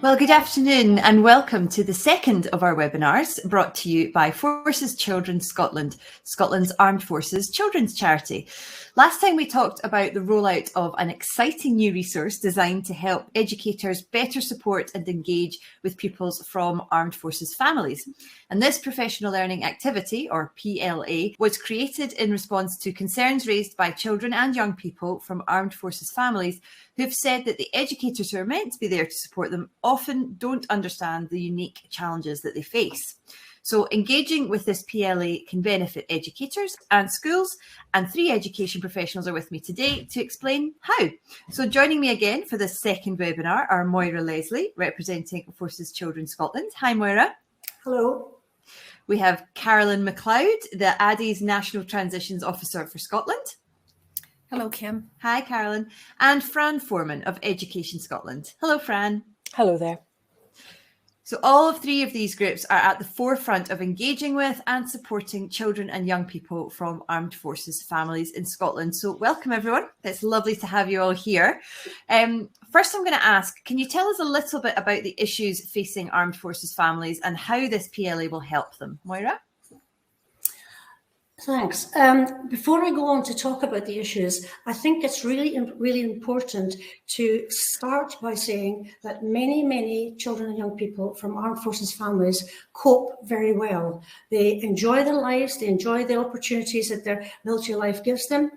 Well, good afternoon and welcome to the second of our webinars brought to you by Forces Children Scotland, Scotland's Armed Forces Children's Charity. Last time we talked about the rollout of an exciting new resource designed to help educators better support and engage with pupils from Armed Forces families. And this professional learning activity, or PLA, was created in response to concerns raised by children and young people from Armed Forces families who've said that the educators who are meant to be there to support them often don't understand the unique challenges that they face. So engaging with this PLA can benefit educators and schools, and 3 education professionals are with me today to explain how. So joining me again for this second webinar are Moira Leslie, representing Forces Children Scotland. Hi, Moira. Hello. We have Carolyn MacLeod, the ADDIE's National Transitions Officer for Scotland. Hello, Kim. Hi, Carolyn. And Fran Foreman of Education Scotland. Hello, Fran. Hello there. So all 3 of these groups are at the forefront of engaging with and supporting children and young people from Armed Forces families in Scotland. So welcome, everyone. It's lovely to have you all here. First, I'm going to ask, can you tell us a little bit about the issues facing Armed Forces families and how this PLA will help them? Moira? Thanks. Before I go on to talk about the issues, I think it's really important to start by saying that many children and young people from Armed Forces families cope very well. They enjoy their lives, they enjoy the opportunities that their military life gives them.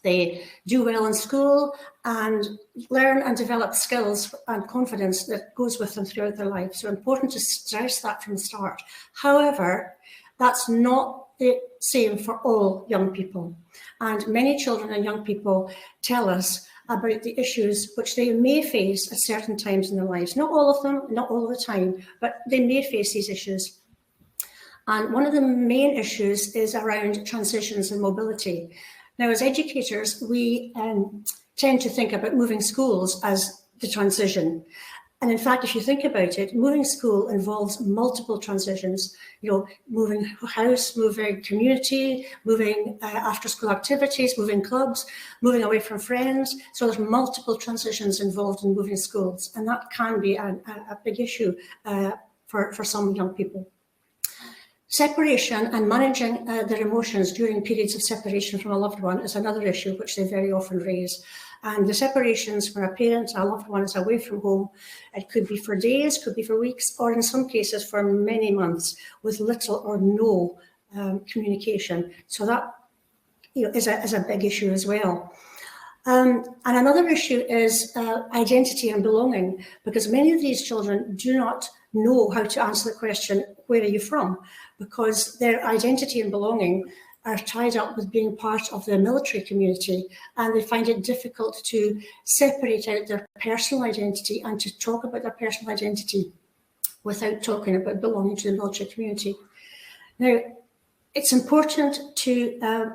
They do well in school and learn and develop skills and confidence that goes with them throughout their life. So important to stress that from the start. However, that's not the same for all young people. And many children and young people tell us about the issues which they may face at certain times in their lives. Not all of them, not all the time, but they may face these issues. And one of the main issues is around transitions and mobility. Now, as educators, we tend to think about moving schools as the transition. And in fact, if you think about it, moving school involves multiple transitions, moving house, moving community, moving after school activities, moving clubs, moving away from friends. So there's multiple transitions involved in moving schools. And that can be a big issue for some young people. Separation and managing their emotions during periods of separation from a loved one is another issue which they very often raise. And the separations when a parent or a loved one is away from home, it could be for days, could be for weeks, or in some cases for many months with little or no communication. So that is a big issue as well. And another issue is identity and belonging, because many of these children do not know how to answer the question, where are you from? Because their identity and belonging are tied up with being part of the military community, and they find it difficult to separate out their personal identity and to talk about their personal identity without talking about belonging to the military community. Now, it's important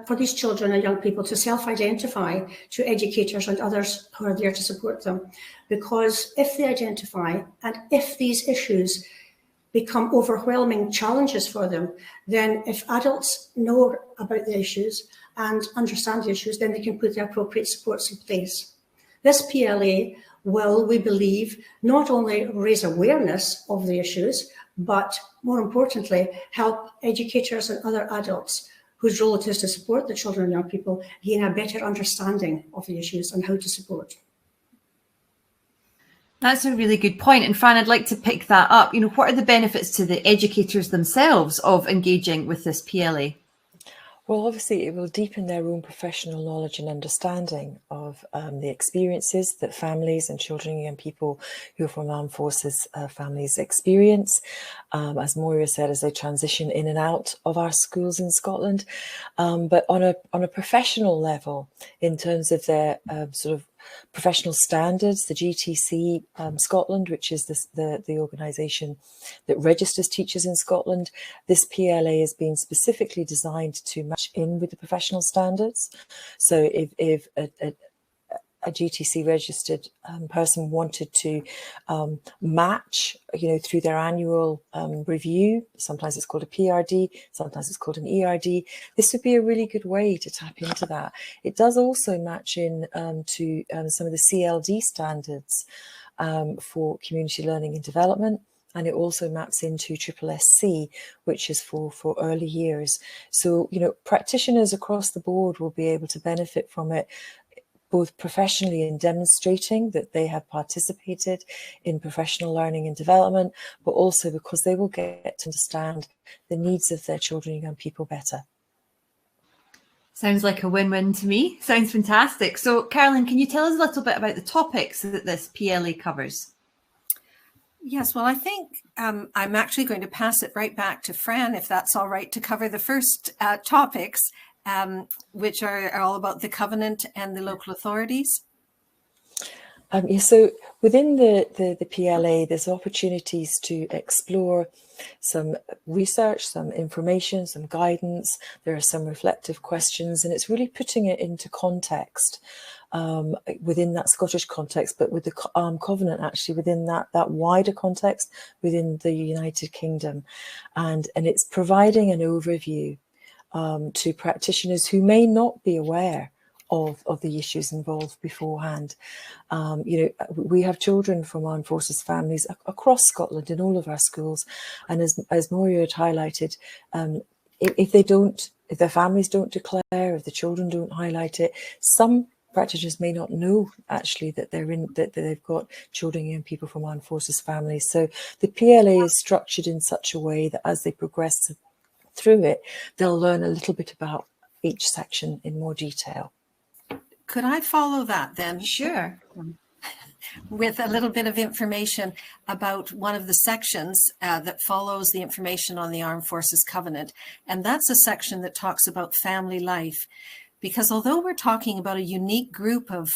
for these children and young people to self-identify to educators and others who are there to support them, because if they identify and if these issues become overwhelming challenges for them, then if adults know about the issues and understand the issues, then they can put the appropriate supports in place. This PLA will, we believe, not only raise awareness of the issues, but more importantly, help educators and other adults whose role it is to support the children and young people gain a better understanding of the issues and how to support. That's a really good point. And Fran, I'd like to pick that up. What are the benefits to the educators themselves of engaging with this PLA? Well, obviously, it will deepen their own professional knowledge and understanding of the experiences that families and children and young people who are from armed forces families experience, as Moira said, as they transition in and out of our schools in Scotland. But on a professional level, in terms of their sort of professional standards, the GTC Scotland, which is the organisation that registers teachers in Scotland, this PLA has been specifically designed to match in with the professional standards. So if a GTC registered person wanted to match, through their annual review, sometimes it's called a PRD, sometimes it's called an ERD, this would be a really good way to tap into that. It does also match in to some of the CLD standards for community learning and development. And it also maps into SSSC, which is for early years. So, practitioners across the board will be able to benefit from it, both professionally in demonstrating that they have participated in professional learning and development, but also because they will get to understand the needs of their children and young people better. Sounds like a win-win to me. Sounds fantastic. So, Carolyn, can you tell us a little bit about the topics that this PLA covers? Yes, well, I think I'm actually going to pass it right back to Fran, if that's all right, to cover the first topics, which are all about the covenant and the local authorities. So within the PLA, there's opportunities to explore some research, some information, some guidance. There are some reflective questions, and it's really putting it into context within that Scottish context, but with the Covenant actually within that wider context within the United Kingdom. And it's providing an overview to practitioners who may not be aware of the issues involved beforehand. We have children from armed forces families across Scotland in all of our schools, and as Moira had highlighted, if their families don't declare, if the children don't highlight it, some practitioners may not know actually that they've got children and young people from armed forces families. So the PLA is structured in such a way that as they progress through it, they'll learn a little bit about each section in more detail. Could I follow that then? Sure. With a little bit of information about one of the sections that follows the information on the Armed Forces Covenant. And that's a section that talks about family life. Because although we're talking about a unique group of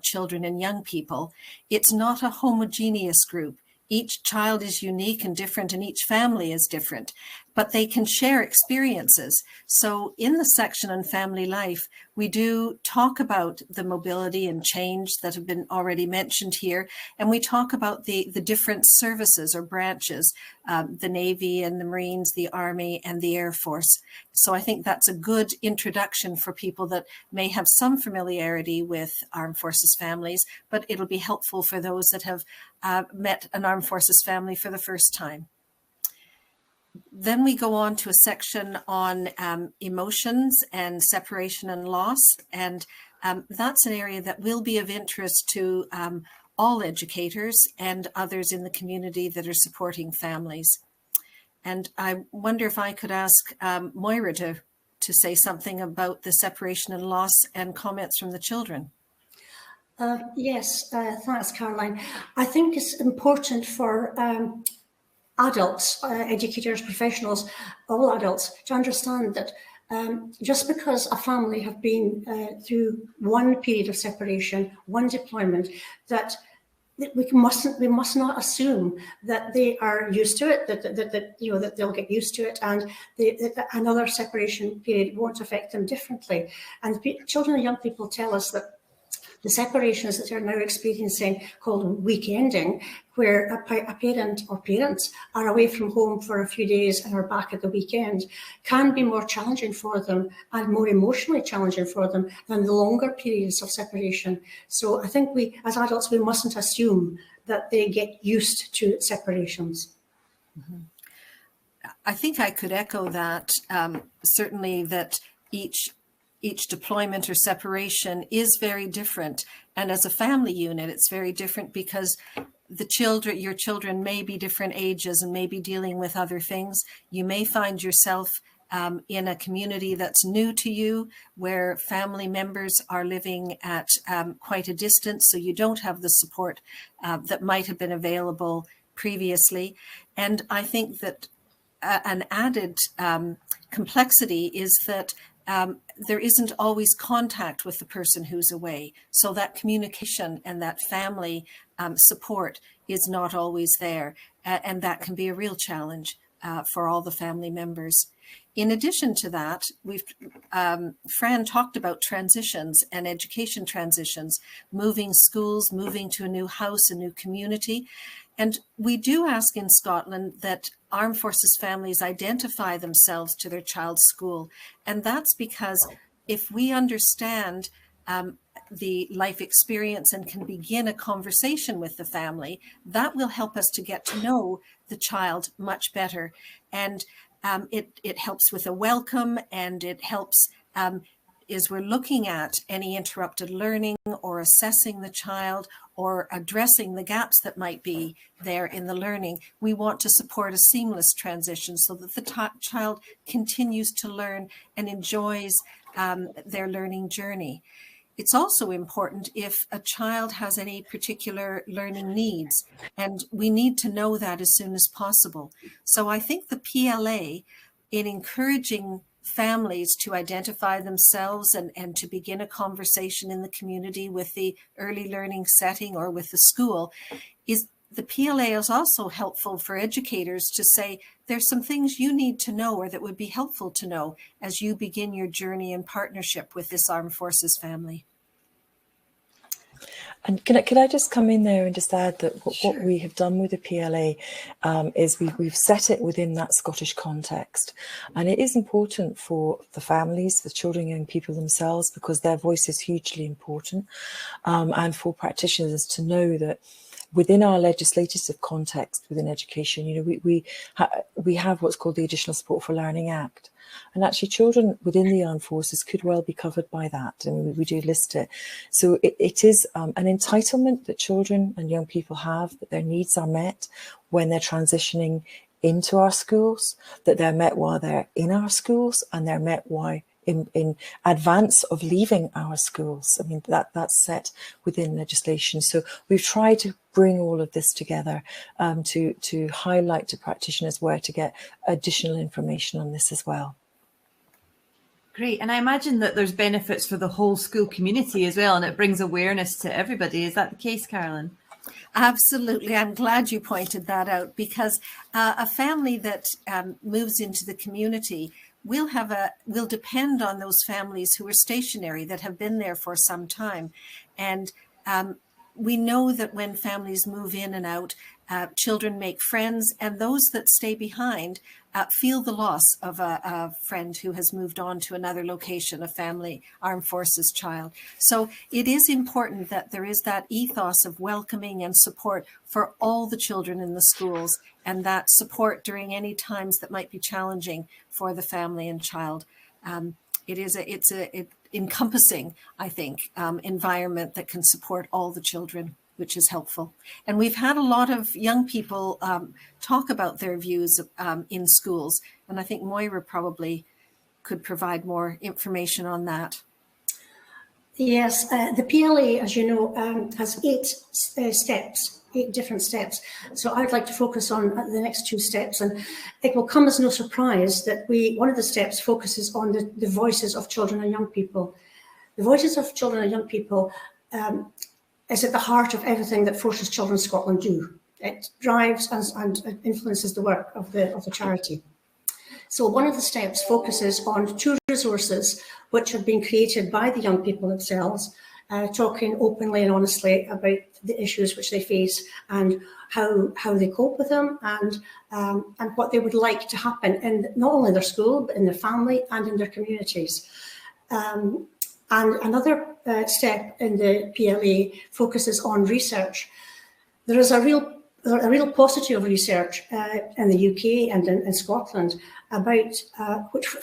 children and young people, it's not a homogeneous group. Each child is unique and different, and each family is different, but they can share experiences. So in the section on family life, we do talk about the mobility and change that have been already mentioned here. And we talk about the different services or branches, the Navy and the Marines, the Army and the Air Force. So I think that's a good introduction for people that may have some familiarity with armed forces families, but it'll be helpful for those that have met an armed forces family for the first time. Then we go on to a section on emotions and separation and loss. And that's an area that will be of interest to all educators and others in the community that are supporting families. And I wonder if I could ask Moira to say something about the separation and loss and comments from the children. Yes, thanks, Caroline. I think it's important for adults, educators, professionals, all adults, to understand that just because a family have been through one period of separation, one deployment, that we must not assume that they are used to it, that they'll get used to it, and that another separation period won't affect them differently. And children and young people tell us that the separations that they're now experiencing, called weekending, where a parent or parents are away from home for a few days and are back at the weekend, can be more challenging for them and more emotionally challenging for them than the longer periods of separation. So I think we, as adults, we mustn't assume that they get used to separations. Mm-hmm. I think I could echo that, certainly that each deployment or separation is very different. And as a family unit, it's very different because your children may be different ages and may be dealing with other things. You may find yourself in a community that's new to you, where family members are living at quite a distance, so you don't have the support that might have been available previously. And I think that an added complexity is that there isn't always contact with the person who's away. So that communication and that family support is not always there. And that can be a real challenge for all the family members. In addition to that, Fran talked about transitions and education transitions, moving schools, moving to a new house, a new community. And we do ask in Scotland that Armed Forces families identify themselves to their child's school. And that's because if we understand the life experience and can begin a conversation with the family, that will help us to get to know the child much better. And it helps with a welcome, and it helps as we're looking at any interrupted learning or assessing the child or addressing the gaps that might be there in the learning. We want to support a seamless transition so that the child continues to learn and enjoys their learning journey. It's also important if a child has any particular learning needs, and we need to know that as soon as possible. So I think the PLA, in encouraging families to identify themselves and to begin a conversation in the community with the early learning setting or with the school, the PLA is also helpful for educators to say, there's some things you need to know or that would be helpful to know as you begin your journey in partnership with this Armed Forces family. And can I just come in there and just add that what we have done with the PLA is we've set it within that Scottish context. And it is important for the families, the children, young people themselves, because their voice is hugely important, and for practitioners to know that within our legislative context within education, you know, we have what's called the Additional Support for Learning Act. And actually children within the armed forces could well be covered by that, and we do list it. So it is an entitlement that children and young people have, that their needs are met when they're transitioning into our schools, that they're met while they're in our schools, and they're met while in advance of leaving our schools. I mean, that's set within legislation. So we've tried to bring all of this together to highlight to practitioners where to get additional information on this as well. Great. And I imagine that there's benefits for the whole school community as well, and it brings awareness to everybody. Is that the case, Carolyn? Absolutely. I'm glad you pointed that out, because a family that moves into the community will depend on those families who are stationary, that have been there for some time. And we know that when families move in and out, children make friends, and those that stay behind feel the loss of a friend who has moved on to another location, a family, armed forces child. So it is important that there is that ethos of welcoming and support for all the children in the schools, and that support during any times that might be challenging for the family and child. It's a encompassing, I think, environment that can support all the children, which is helpful. And we've had a lot of young people talk about their views in schools. And I think Moira probably could provide more information on that. Yes, the PLA, as you know, has 8 different steps. So I'd like to focus on the next 2 steps. And it will come as no surprise that one of the steps focuses on the voices of children and young people. The voices of children and young people is at the heart of everything that Forces Children Scotland do. It drives and influences the work of the charity. So one of the steps focuses on 2 resources which have been created by the young people themselves, talking openly and honestly about the issues which they face and how they cope with them, and what they would like to happen in not only their school, but in their family and in their communities. And another step in the PLA focuses on research. There is a real paucity of research in the UK and in Scotland about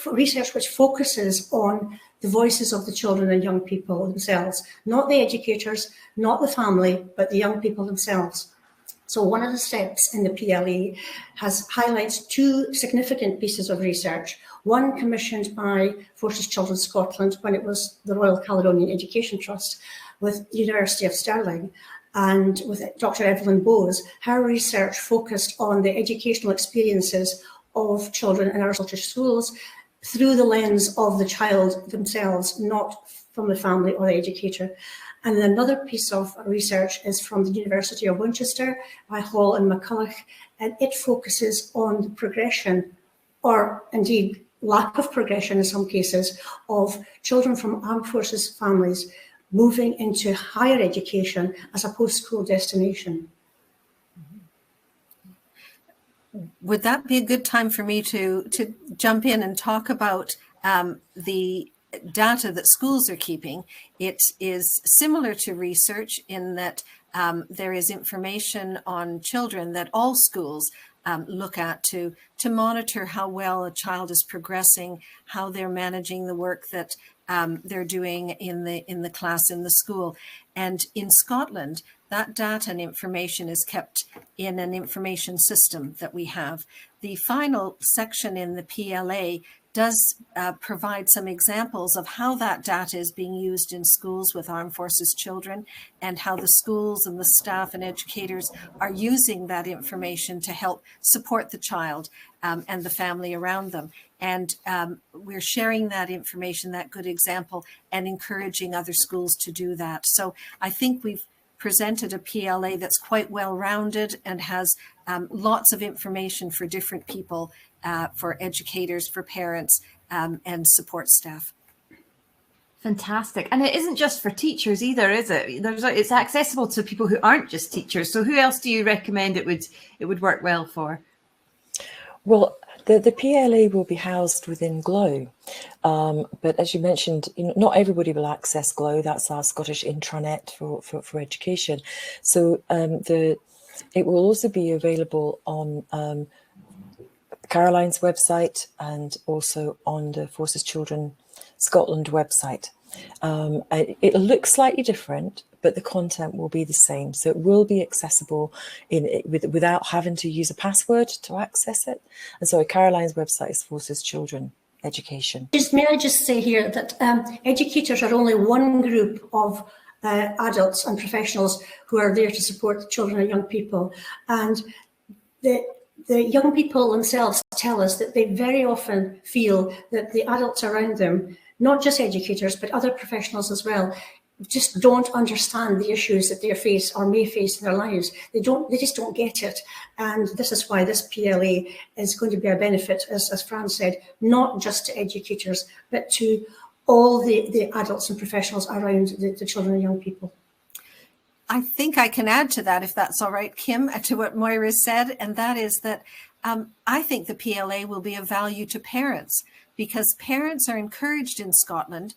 research which focuses on the voices of the children and young people themselves, not the educators, not the family, but the young people themselves. So one of the steps in the PLA highlights 2 significant pieces of research. One commissioned by Forces Children Scotland when it was the Royal Caledonian Education Trust with the University of Stirling, and with Dr. Evelyn Bowes. Her research focused on the educational experiences of children in our Scottish schools through the lens of the child themselves, not from the family or the educator. And another piece of research is from the University of Winchester by Hall and McCulloch, and it focuses on the progression, or indeed lack of progression in some cases, of children from armed forces families moving into higher education as a post-school destination. Would that be a good time for me to jump in and talk about the data that schools are keeping? It is similar to research in that there is information on children that all schools look at to monitor how well a child is progressing, how they're managing the work that they're doing in the class, in the school. And in Scotland, that data and information is kept in an information system that we have. The final section in the PLA does provide some examples of how that data is being used in schools with armed forces children, and how the schools and the staff and educators are using that information to help support the child and the family around them. And we're sharing that information, that good example, and encouraging other schools to do that. So I think we've presented a PLA that's quite well-rounded and has lots of information for different people, for educators, for parents, and support staff. Fantastic. And it isn't just for teachers either, is it? It's accessible to people who aren't just teachers. So who else do you recommend it would work well for? Well, the PLA will be housed within GLOW, but as you mentioned, not everybody will access GLOW. That's our Scottish intranet for education. So it will also be available on Caroline's website and also on the Forces Children Scotland website. It'll look slightly different, but the content will be the same. So it will be accessible without having to use a password to access it. And so Caroline's website is Forces Children Education. May I just say here that educators are only one group of adults and professionals who are there to support children and young people. And the young people themselves tell us that they very often feel that the adults around them, not just educators, but other professionals as well, just don't understand the issues that they face or may face in their lives. They just don't get it. And this is why this PLA is going to be a benefit, as Fran said, not just to educators, but to all the adults and professionals around the children and young people. I think I can add to that, if that's all right, Kim, to what Moira said, and that is that I think the PLA will be of value to parents, because parents are encouraged in Scotland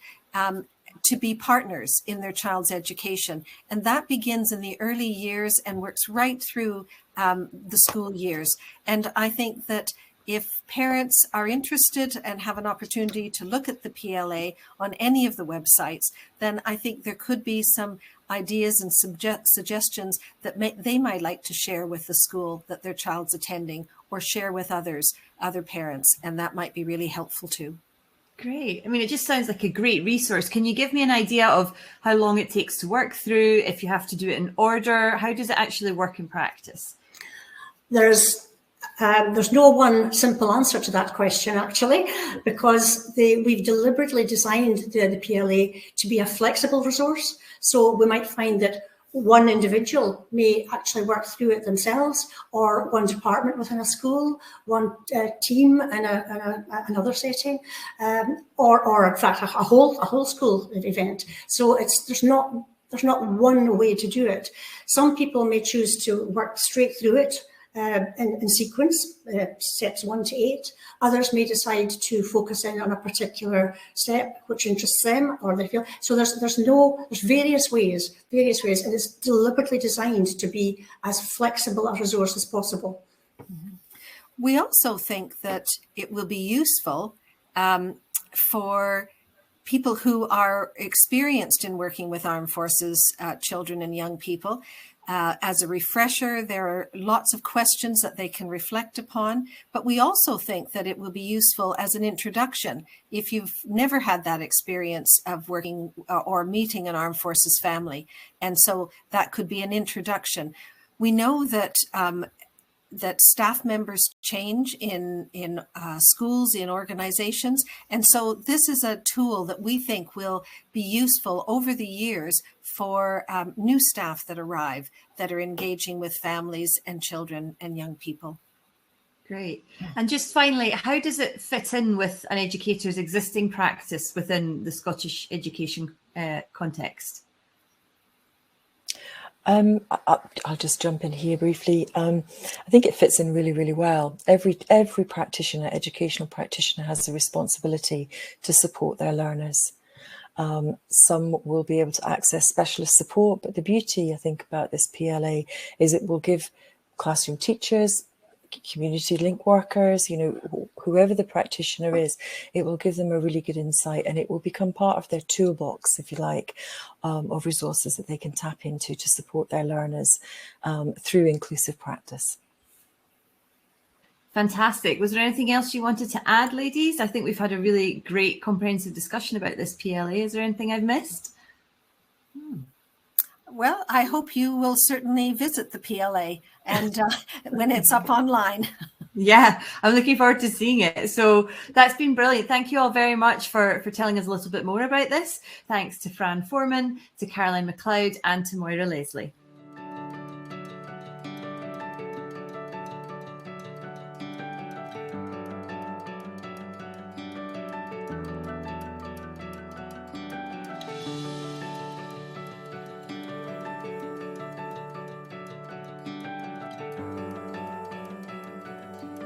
to be partners in their child's education. And that begins in the early years and works right through the school years. And I think that if parents are interested and have an opportunity to look at the PLA on any of the websites, then I think there could be some ideas and suggestions that they might like to share with the school that their child's attending, or share with other parents, and that might be really helpful too. Great. I mean, it just sounds like a great resource. Can you give me an idea of how long it takes to work through, if you have to do it in order? How does it actually work in practice? There's no one simple answer to that question, actually, because we've deliberately designed the PLA to be a flexible resource. So we might find that one individual may actually work through it themselves, or one department within a school, one team in another setting, or in fact a whole school event. So there's not one way to do it. Some people may choose to work straight through it in sequence, steps 1 to 8. Others may decide to focus in on a particular step which interests them or they feel. So there's various ways, and it's deliberately designed to be as flexible a resource as possible. We also think that it will be useful for people who are experienced in working with armed forces children and young people. As a refresher, there are lots of questions that they can reflect upon, but we also think that it will be useful as an introduction if you've never had that experience of working or meeting an armed forces family. And so that could be an introduction. We know that that staff members change in schools, in organizations. And so this is a tool that we think will be useful over the years for new staff that arrive, that are engaging with families and children and young people. Great. And just finally, how does it fit in with an educator's existing practice within the Scottish education context? I'll just jump in here briefly. I think it fits in really, really well. Every practitioner, educational practitioner, has a responsibility to support their learners. Some will be able to access specialist support, but the beauty, I think, about this PLA is it will give classroom teachers, community link workers, whoever the practitioner is, it will give them a really good insight, and it will become part of their toolbox, if you like, of resources that they can tap into to support their learners through inclusive practice. Fantastic. Was there anything else you wanted to add, ladies? I think we've had a really great comprehensive discussion about this PLA. Is there anything I've missed? Well, I hope you will certainly visit the PLA and when it's up online. Yeah, I'm looking forward to seeing it. So that's been brilliant. Thank you all very much for telling us a little bit more about this. Thanks to Fran Foreman, to Caroline McLeod, and to Moira Leslie.